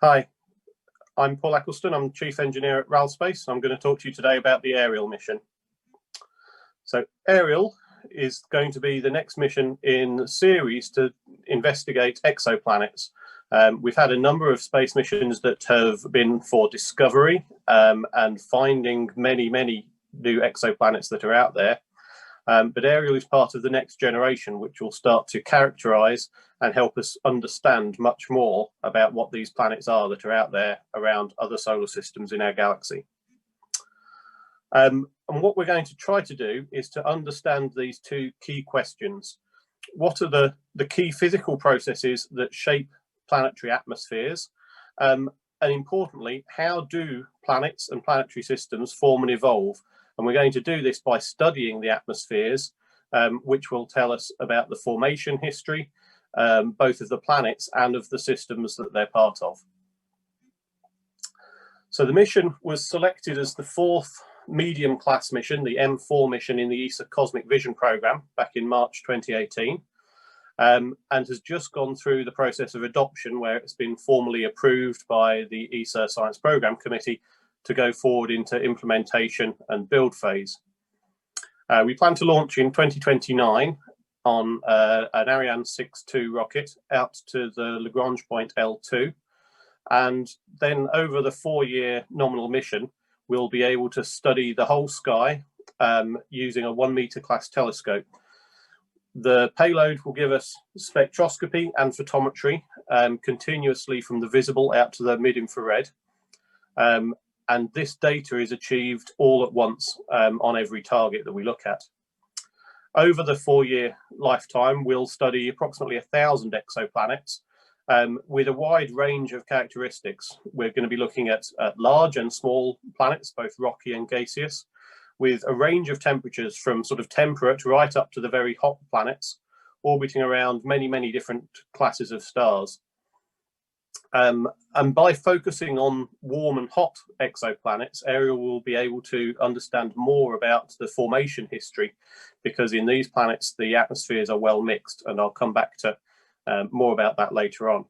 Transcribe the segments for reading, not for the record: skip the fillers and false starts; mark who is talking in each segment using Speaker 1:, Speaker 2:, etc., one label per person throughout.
Speaker 1: Hi, I'm Paul Eccleston. I'm Chief Engineer at RAL Space. I'm going to talk to you today about the Ariel mission. So Ariel is going to be the next mission in a series to investigate exoplanets. We've had a number of space missions that have been for discovery and finding many new exoplanets that are out there. But Ariel is part of the next generation, which will start to characterize and help us understand much more about what these planets are that are out there around other solar systems in our galaxy. And what we're going to try to do is to understand these two key questions. What are the key physical processes that shape planetary atmospheres? And importantly, how do planets and planetary systems form and evolve? And we're going to do this by studying the atmospheres, which will tell us about the formation history, both of the planets and of the systems that they're part of. So the mission was selected as the fourth medium class mission, the M4 mission in the ESA Cosmic Vision Programme back in March 2018, and has just gone through the process of adoption where it's been formally approved by the ESA Science Programme Committee to go forward into implementation and build phase. We plan to launch in 2029 on an Ariane 6-2 rocket out to the Lagrange point L2. And then over the 4-year nominal mission, we'll be able to study the whole sky using a 1-meter class telescope. The payload will give us spectroscopy and photometry continuously from the visible out to the mid-infrared. And this data is achieved all at once on every target that we look at. Over the 4-year lifetime, we'll study approximately 1,000 exoplanets with a wide range of characteristics. We're going to be looking at large and small planets, both rocky and gaseous, with a range of temperatures from sort of temperate right up to the very hot planets, orbiting around many different classes of stars. And by focusing on warm and hot exoplanets, Ariel will be able to understand more about the formation history, because in these planets, the atmospheres are well mixed, and I'll come back to more about that later on.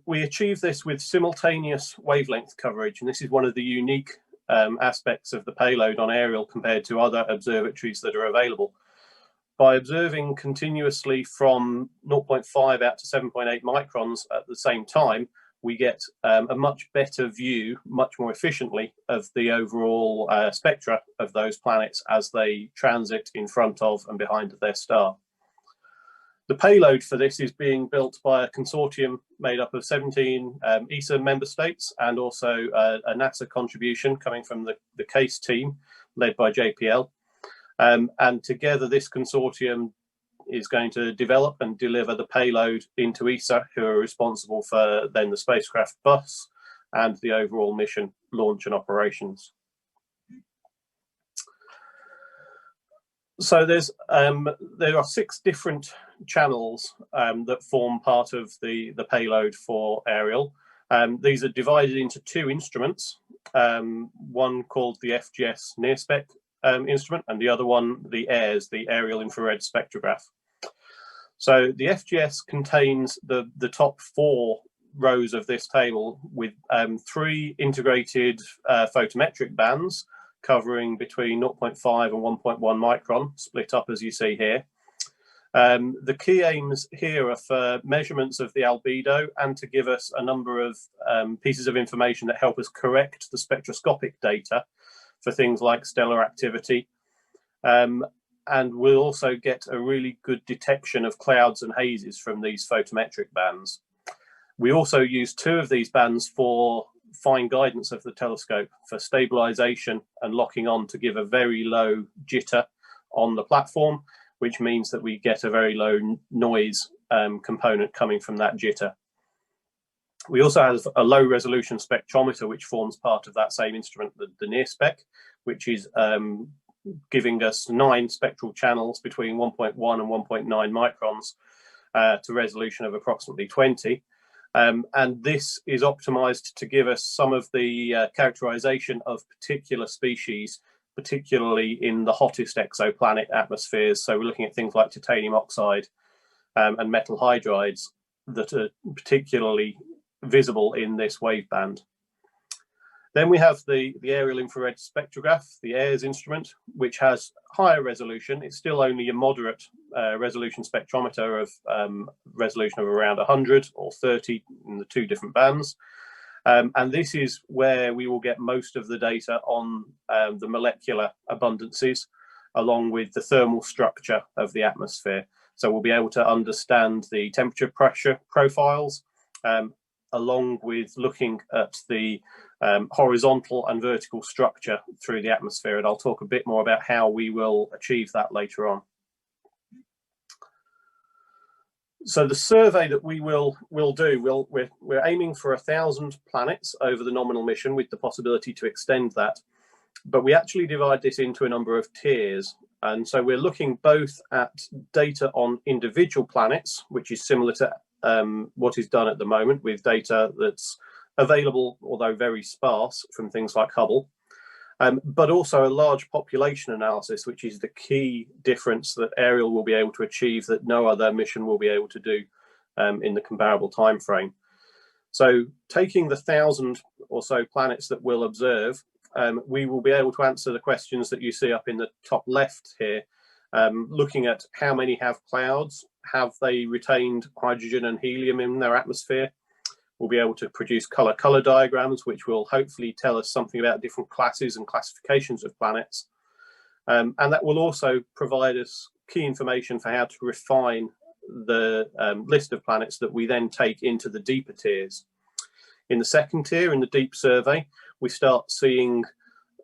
Speaker 1: We achieve this with simultaneous wavelength coverage, and this is one of the unique aspects of the payload on Ariel compared to other observatories that are available. By observing continuously from 0.5 out to 7.8 microns at the same time, we get a much better view, much more efficiently, of the overall spectra of those planets as they transit in front of and behind their star. The payload for this is being built by a consortium made up of 17 ESA member states and also a NASA contribution coming from the CASE team led by JPL. And together this consortium is going to develop and deliver the payload into ESA, who are responsible for then the spacecraft bus and the overall mission launch and operations. So there are 6 different channels that form part of the payload for Ariel. These are divided into 2 instruments, one called the FGS NIRSpec instrument, and the other one, the AIRS, the Aerial Infrared Spectrograph. So the FGS contains the top 4 rows of this table with 3 integrated photometric bands covering between 0.5 and 1.1 micron, split up as you see here. The key aims here are for measurements of the albedo and to give us a number of pieces of information that help us correct the spectroscopic data for things like stellar activity. And we'll also get a really good detection of clouds and hazes from these photometric bands. We also use 2 of these bands for fine guidance of the telescope, for stabilization and locking on to give a very low jitter on the platform, which means that we get a very low noise component coming from that jitter. We also have a low resolution spectrometer, which forms part of that same instrument, the NIRSpec, which is giving us 9 spectral channels between 1.1 and 1.9 microns to resolution of approximately 20. And this is optimized to give us some of the characterization of particular species, particularly in the hottest exoplanet atmospheres. So we're looking at things like titanium oxide and metal hydrides that are particularly visible in this waveband. Then we have the Ariel infrared spectrograph, the AIRS instrument, which has higher resolution. It's still only a moderate resolution spectrometer of resolution of around 100 or 30 in the two different bands. And this is where we will get most of the data on the molecular abundances, along with the thermal structure of the atmosphere. So we'll be able to understand the temperature pressure profiles, along with looking at the horizontal and vertical structure through the atmosphere. And I'll talk a bit more about how we will achieve that later on. So the survey that we will do, we're aiming for 1,000 planets over the nominal mission, with the possibility to extend that. But we actually divide this into a number of tiers. And so we're looking both at data on individual planets, which is similar to what is done at the moment with data that's available, although very sparse, from things like Hubble, but also a large population analysis, which is the key difference that Ariel will be able to achieve that no other mission will be able to do in the comparable time frame. So taking the 1,000 or so planets that we'll observe, we will be able to answer the questions that you see up in the top left here, looking at how many have clouds, have they retained hydrogen and helium in their atmosphere. We'll be able to produce color diagrams, which will hopefully tell us something about different classes and classifications of planets. And that will also provide us key information for how to refine the list of planets that we then take into the deeper tiers. In the second tier, in the deep survey, we start seeing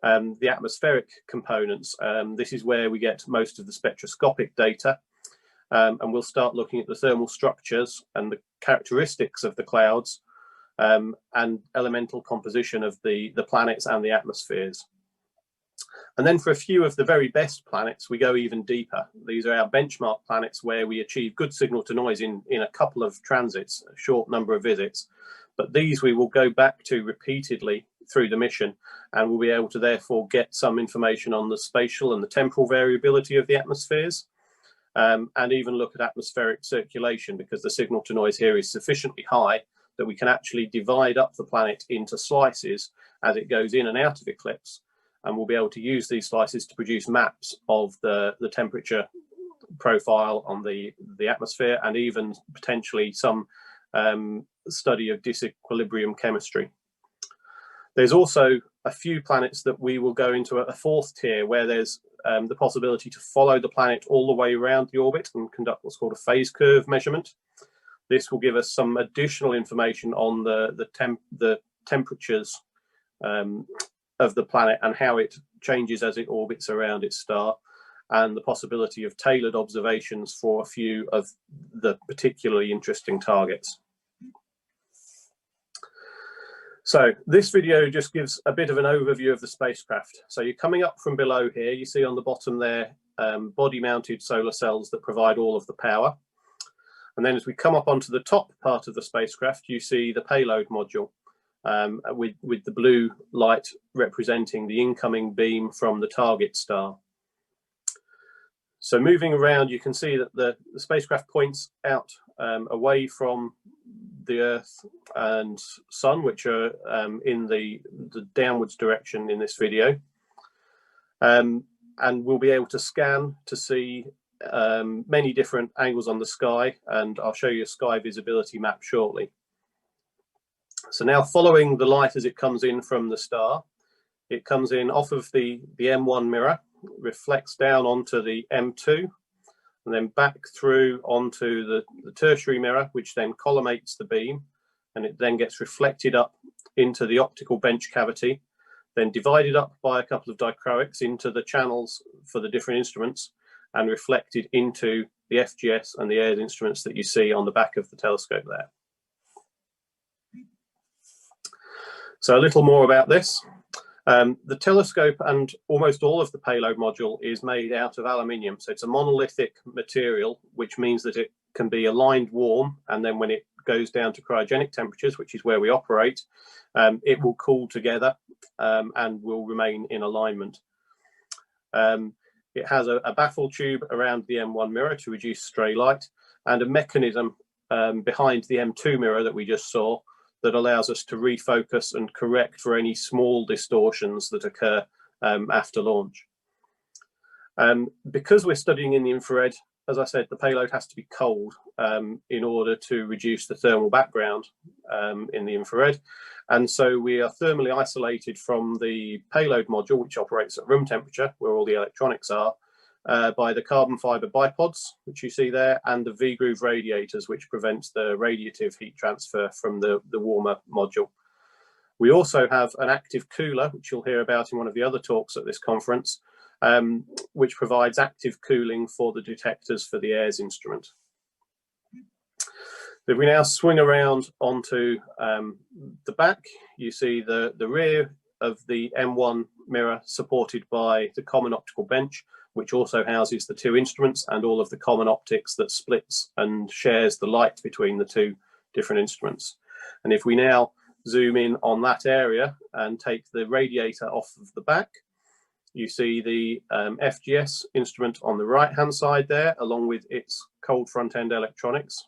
Speaker 1: the atmospheric components. This is where we get most of the spectroscopic data. And we'll start looking at the thermal structures and the characteristics of the clouds, and elemental composition of the planets and the atmospheres. And then for a few of the very best planets, we go even deeper. These are our benchmark planets where we achieve good signal to noise in a couple of transits, a short number of visits. But these we will go back to repeatedly through the mission, and we'll be able to therefore get some information on the spatial and the temporal variability of the atmospheres, and even look at atmospheric circulation, because the signal to noise here is sufficiently high that we can actually divide up the planet into slices as it goes in and out of eclipse. And we'll be able to use these slices to produce maps of the temperature profile on the atmosphere, and even potentially some study of disequilibrium chemistry. There's also a few planets that we will go into a fourth tier, where there's the possibility to follow the planet all the way around the orbit and conduct what's called a phase curve measurement. This will give us some additional information on the temperatures of the planet and how it changes as it orbits around its star, and the possibility of tailored observations for a few of the particularly interesting targets. So this video just gives a bit of an overview of the spacecraft. So you're coming up from below here, you see on the bottom there body-mounted solar cells that provide all of the power. And then as we come up onto the top part of the spacecraft, you see the payload module with the blue light representing the incoming beam from the target star. So moving around, you can see that the spacecraft points out away from the Earth and Sun, which are in the downwards direction in this video. And we'll be able to scan to see many different angles on the sky, and I'll show you a sky visibility map shortly. So now, following the light as it comes in from the star, it comes in off of the M1 mirror, reflects down onto the M2, and then back through onto the tertiary mirror, which then collimates the beam, and it then gets reflected up into the optical bench cavity, then divided up by a couple of dichroics into the channels for the different instruments, and reflected into the FGS and the AIRS instruments that you see on the back of the telescope there. So a little more about this. The telescope and almost all of the payload module is made out of aluminium. So it's a monolithic material, which means that it can be aligned warm, and then when it goes down to cryogenic temperatures, which is where we operate, it will cool together and will remain in alignment. It has a baffle tube around the M1 mirror to reduce stray light, and a mechanism behind the M2 mirror that we just saw that allows us to refocus and correct for any small distortions that occur after launch. Because we're studying in the infrared, as I said, the payload has to be cold in order to reduce the thermal background in the infrared. And so we are thermally isolated from the payload module, which operates at room temperature, where all the electronics are, by the carbon fiber bipods, which you see there, and the V-groove radiators, which prevents the radiative heat transfer from the warmer module. We also have an active cooler, which you'll hear about in one of the other talks at this conference, which provides active cooling for the detectors for the AIRS instrument. If we now swing around onto the back, you see the rear of the M1 mirror supported by the common optical bench, which also houses the two instruments and all of the common optics that splits and shares the light between the two different instruments. And if we now zoom in on that area and take the radiator off of the back, you see the FGS instrument on the right-hand side there, along with its cold front-end electronics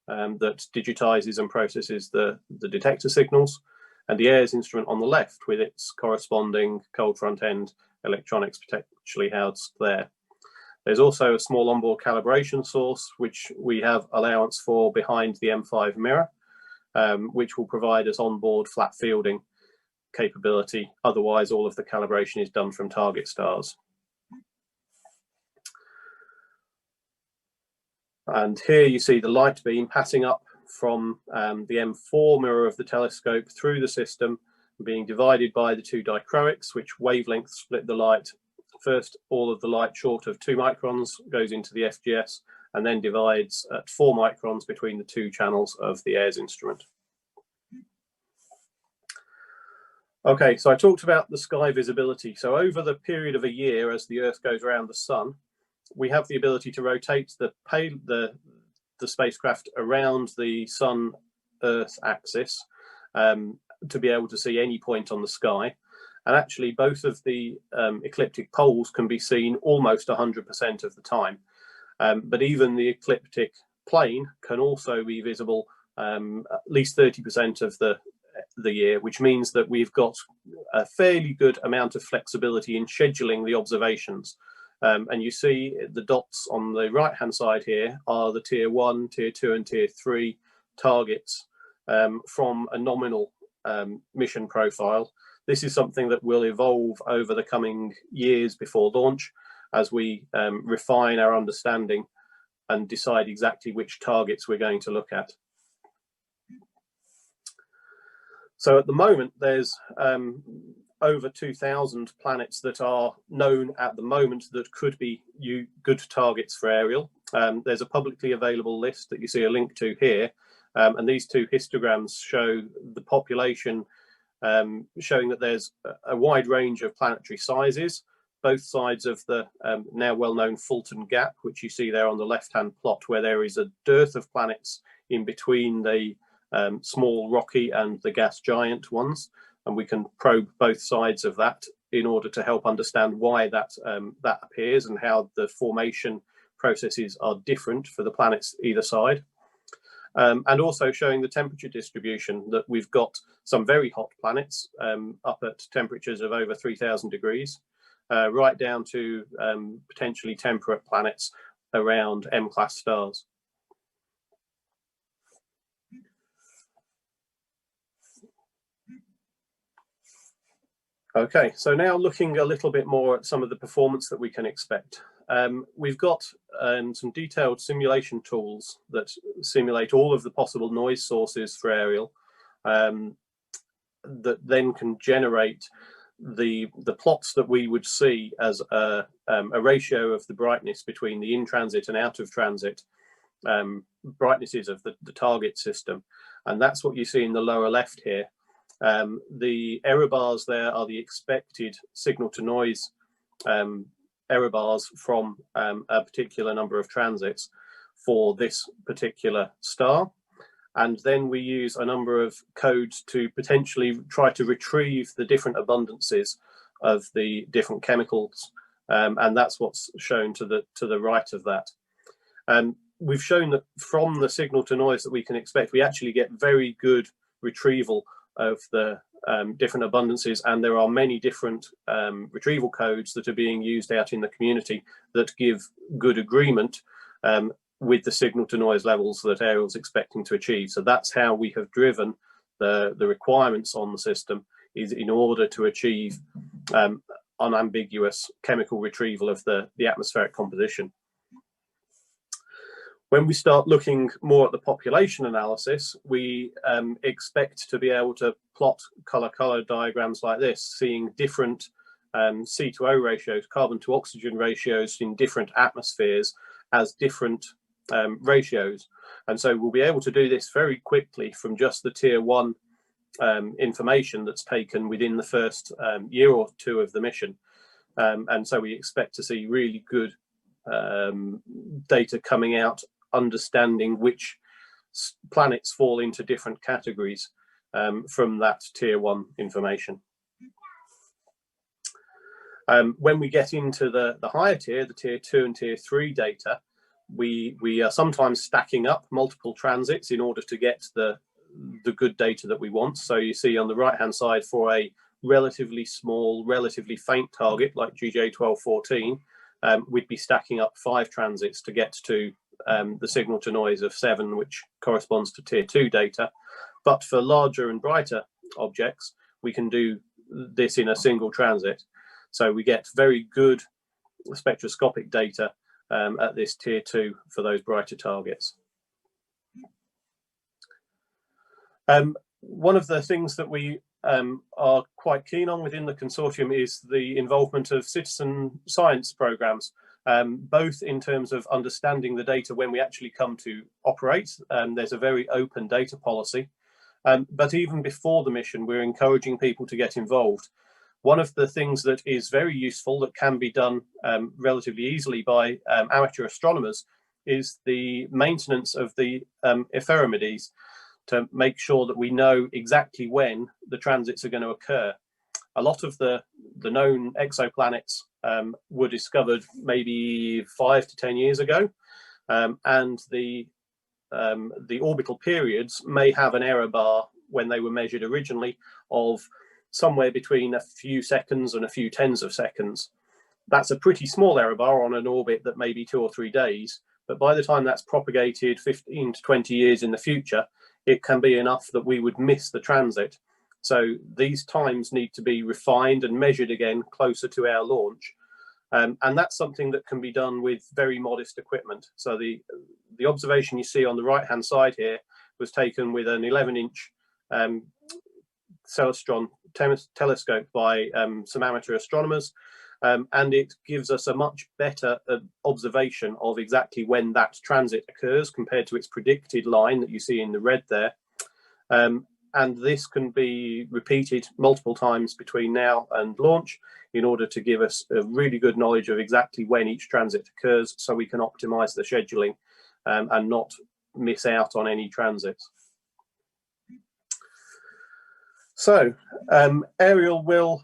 Speaker 1: that digitizes and processes the detector signals, and the AIRS instrument on the left with its corresponding cold front-end electronics potentially housed there. There's also a small onboard calibration source, which we have allowance for behind the M5 mirror, which will provide us onboard flat fielding capability. Otherwise, all of the calibration is done from target stars. And here you see the light beam passing up from the M4 mirror of the telescope through the system, being divided by the two dichroics, which wavelengths split the light. First, all of the light short of 2 microns goes into the FGS and then divides at 4 microns between the two channels of the AIRS instrument. Okay, so I talked about the sky visibility. So over the period of a year, as the Earth goes around the sun, we have the ability to rotate the spacecraft around the Sun-Earth axis to be able to see any point on the sky. And actually, both of the ecliptic poles can be seen almost 100% of the time. But even the ecliptic plane can also be visible at least 30% of the year, which means that we've got a fairly good amount of flexibility in scheduling the observations. And you see the dots on the right hand side here are the tier 1, tier 2 and tier 3 targets from a nominal mission profile. This is something that will evolve over the coming years before launch as we refine our understanding and decide exactly which targets we're going to look at. So at the moment, there's over 2,000 planets that are known at the moment that could be good targets for Ariel. There's a publicly available list that you see a link to here, and these two histograms show the population, showing that there's a wide range of planetary sizes, both sides of the now well-known Fulton Gap, which you see there on the left-hand plot, where there is a dearth of planets in between the small rocky and the gas giant ones, and we can probe both sides of that in order to help understand why that appears and how the formation processes are different for the planets either side. And also showing the temperature distribution, that we've got some very hot planets up at temperatures of over 3,000 degrees, right down to potentially temperate planets around M-class stars. Okay, so now looking a little bit more at some of the performance that we can expect. We've got some detailed simulation tools that simulate all of the possible noise sources for Ariel, that then can generate the plots that we would see as a ratio of the brightness between the in-transit and out-of-transit brightnesses of the target system. And that's what you see in the lower left here. The error bars there are the expected signal to noise error bars from a particular number of transits for this particular star. And then we use a number of codes to potentially try to retrieve the different abundances of the different chemicals. And that's what's shown to the right of that. We've shown that from the signal to noise that we can expect, we actually get very good retrieval of the different abundances, and there are many different retrieval codes that are being used out in the community that give good agreement with the signal to noise levels that Ariel's expecting to achieve. So that's how we have driven the requirements on the system, is in order to achieve unambiguous chemical retrieval of the atmospheric composition. When we start looking more at the population analysis, we expect to be able to plot color diagrams like this, seeing different C/O ratios, carbon to oxygen ratios in different atmospheres as different ratios. And so we'll be able to do this very quickly from just the tier 1 information that's taken within the first year or two of the mission. And so we expect to see really good data coming out, understanding which planets fall into different categories from that tier 1 information. When we get into the higher tier, the tier 2 and tier 3 data, we are sometimes stacking up multiple transits in order to get the good data that we want. So you see on the right hand side, for a relatively small, relatively faint target like GJ1214, we'd be stacking up 5 transits to get to the signal to noise of 7, which corresponds to tier 2 data. But for larger and brighter objects, we can do this in a single transit. So we get very good spectroscopic data at this tier 2 for those brighter targets. One of the things that we are quite keen on within the consortium is the involvement of citizen science programs, both in terms of understanding the data when we actually come to operate. There's a very open data policy, but even before the mission, we're encouraging people to get involved. One of the things that is very useful that can be done relatively easily by amateur astronomers is the maintenance of the ephemerides, to make sure that we know exactly when the transits are going to occur. A lot of the known exoplanets were discovered maybe 5 to 10 years ago, and the orbital periods may have an error bar when they were measured originally of somewhere between a few seconds and a few tens of seconds. That's a pretty small error bar on an orbit that may be 2 or 3 days, but by the time that's propagated 15 to 20 years in the future, it can be enough that we would miss the transit. So these times need to be refined and measured again closer to our launch. And that's something that can be done with very modest equipment. So the observation you see on the right-hand side here was taken with an 11-inch Celestron telescope by some amateur astronomers. And it gives us a much better observation of exactly when that transit occurs compared to its predicted line that you see in the red there. And this can be repeated multiple times between now and launch in order to give us a really good knowledge of exactly when each transit occurs, so we can optimize the scheduling and not miss out on any transits. So Ariel will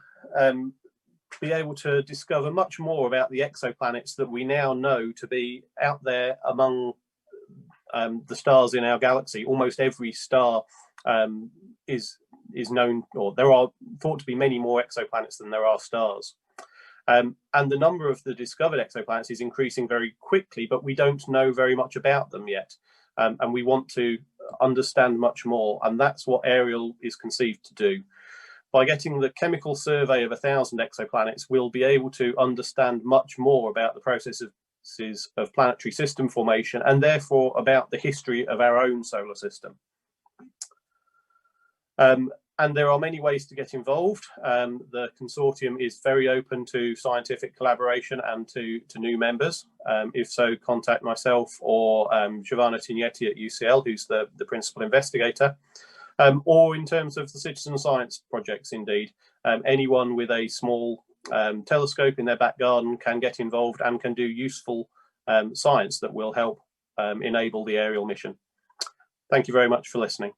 Speaker 1: be able to discover much more about the exoplanets that we now know to be out there among the stars in our galaxy. Almost every star is known, or there are thought to be many more exoplanets than there are stars. And the number of the discovered exoplanets is increasing very quickly, but we don't know very much about them yet. And we want to understand much more, and that's what Ariel is conceived to do. By getting the chemical survey of 1,000 exoplanets, we'll be able to understand much more about the processes of planetary system formation, and therefore about the history of our own solar system. And there are many ways to get involved. The consortium is very open to scientific collaboration and to new members. If so, contact myself or Giovanna Tignetti at UCL, who's the principal investigator. Or in terms of the citizen science projects, indeed, anyone with a small telescope in their back garden can get involved and can do useful science that will help enable the Ariel mission. Thank you very much for listening.